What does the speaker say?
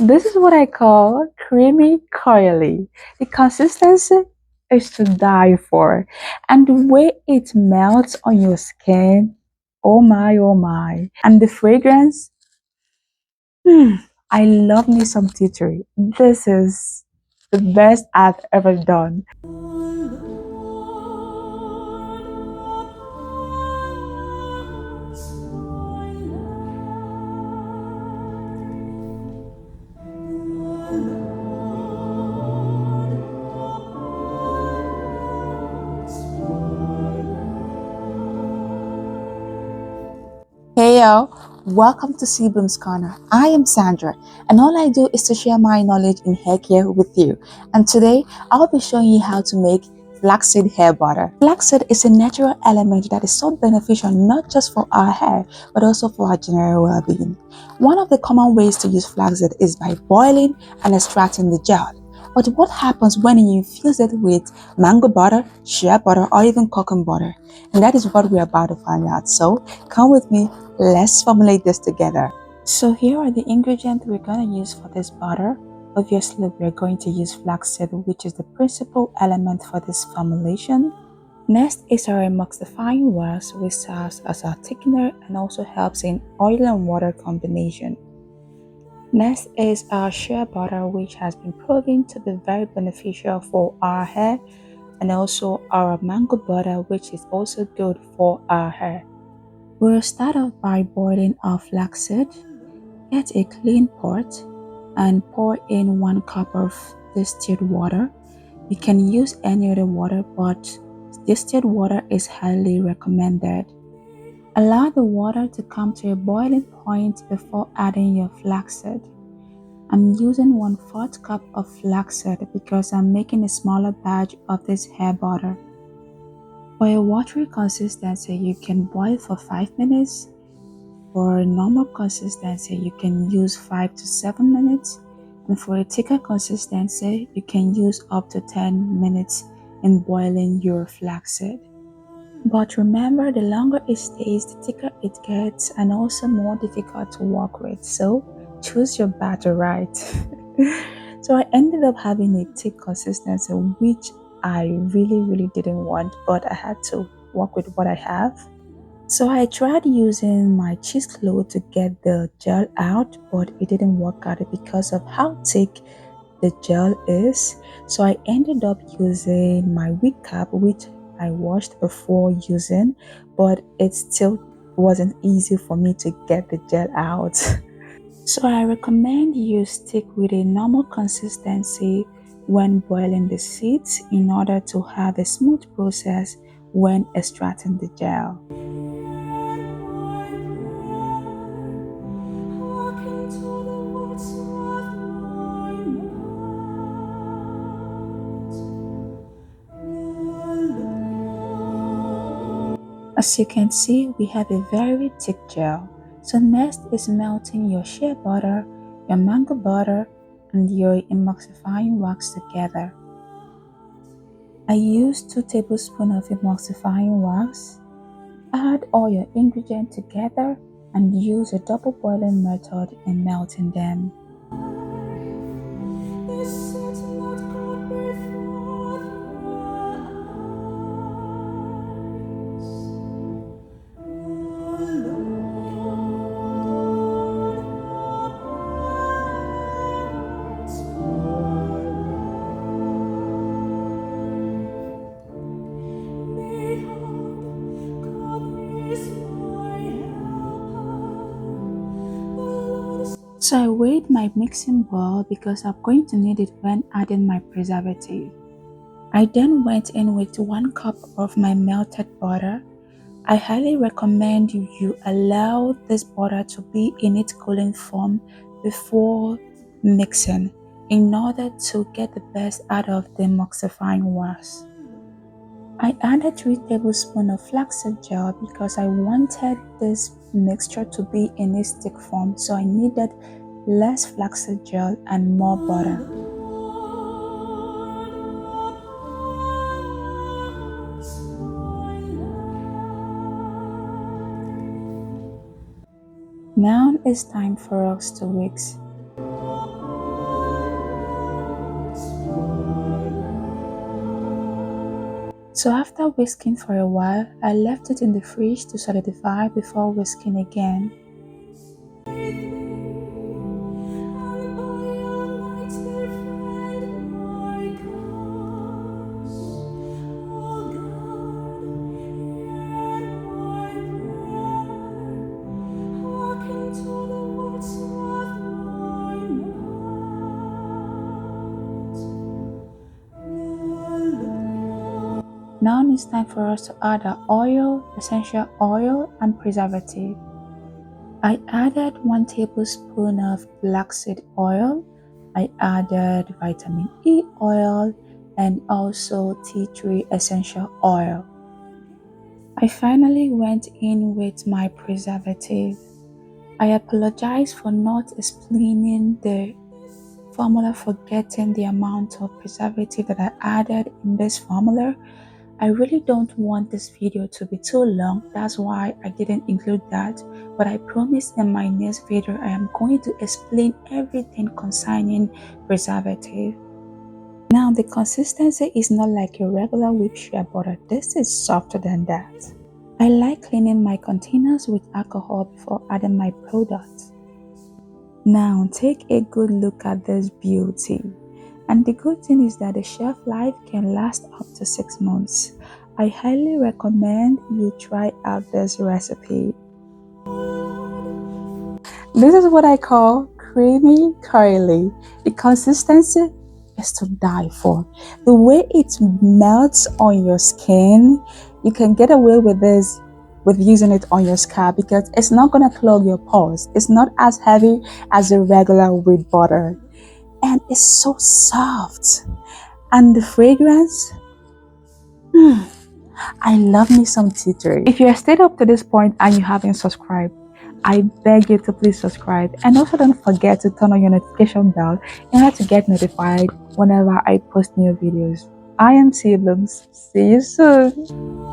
This is what I call creamy coily. The consistency is to die for, and the way it melts on your skin, oh my, oh my. And the fragrance, hmm, I love me some tea tree. This is the best I've ever done. Hey yo, welcome to Seabloom's Corner. I am Sandra, and all I do is to share my knowledge in hair care with you. And today, I'll be showing you how to make flaxseed hair butter. Flaxseed is a natural element that is so beneficial not just for our hair, but also for our general well-being. One of the common ways to use flaxseed is by boiling and extracting the gel. But what happens when you infuse it with mango butter, shea butter, or even coconut butter? And that is what we're about to find out. So come with me, let's formulate this together. So here are the ingredients we're going to use for this butter. Obviously, we're going to use flaxseed, which is the principal element for this formulation. Next is our emulsifying wax, which serves as a thickener and also helps in oil and water combination. Next is our shea butter, which has been proven to be very beneficial for our hair, and also our mango butter, which is also good for our hair. We'll start off by boiling our flaxseed. Get a clean pot and pour in 1 cup of distilled water. You can use any other water, but distilled water is highly recommended. Allow the water to come to a boiling point before adding your flaxseed. I'm using 1/4 cup of flaxseed because I'm making a smaller batch of this hair butter. For a watery consistency, you can boil for 5 minutes. For a normal consistency, you can use 5 to 7 minutes. And for a thicker consistency, you can use up to 10 minutes in boiling your flaxseed. But remember, the longer it stays, the thicker it gets and also more difficult to work with. So choose your batter right. So I ended up having a thick consistency, which I really didn't want, but I had to work with what I have. So I tried using my cheesecloth to get the gel out, but it didn't work out because of how thick the gel is. So I ended up using my wig cap, which I washed before using, but it still wasn't easy for me to get the gel out. So I recommend you stick with a normal consistency when boiling the seeds in order to have a smooth process when extracting the gel. As you can see, we have a very thick gel. So next is melting your shea butter, your mango butter, and your emulsifying wax together. I use 2 tablespoons of emulsifying wax. Add all your ingredients together and use a double boiling method in melting them. So I weighed my mixing bowl because I'm going to need it when adding my preservative. I then went in with 1 cup of my melted butter. I highly recommend you allow this butter to be in its cooling form before mixing in order to get the best out of the emulsifying wax. I added 3 tablespoons of flaxseed gel because I wanted this mixture to be in a stick form, so I needed less flaxseed gel and more butter. Now it's time for us to mix. So after whisking for a while, I left it in the fridge to solidify before whisking again. Now it's time for us to add our oil, essential oil and preservative. I added 1 tablespoon of flaxseed oil. I added vitamin E oil and also tea tree essential oil. I finally went in with my preservative. I apologize for not explaining the formula, forgetting the amount of preservative that I added in this formula. I really don't want this video to be too long, that's why I didn't include that, but I promise in my next video I am going to explain everything concerning preservative. Now the consistency is not like a regular whipped shea butter, this is softer than that. I like cleaning my containers with alcohol before adding my products. Now take a good look at this beauty. And the good thing is that the shelf life can last up to 6 months. I highly recommend you try out this recipe. This is what I call creamy curly. The consistency is to die for. The way it melts on your skin, you can get away with this with using it on your scalp because it's not going to clog your pores. It's not as heavy as a regular wheat butter. And it's so soft. And the fragrance, I love me some tea tree. If you have stayed up to this point and you haven't subscribed, I beg you to please subscribe. And also don't forget to turn on your notification bell in order to get notified whenever I post new videos. I am Blooms. See you soon.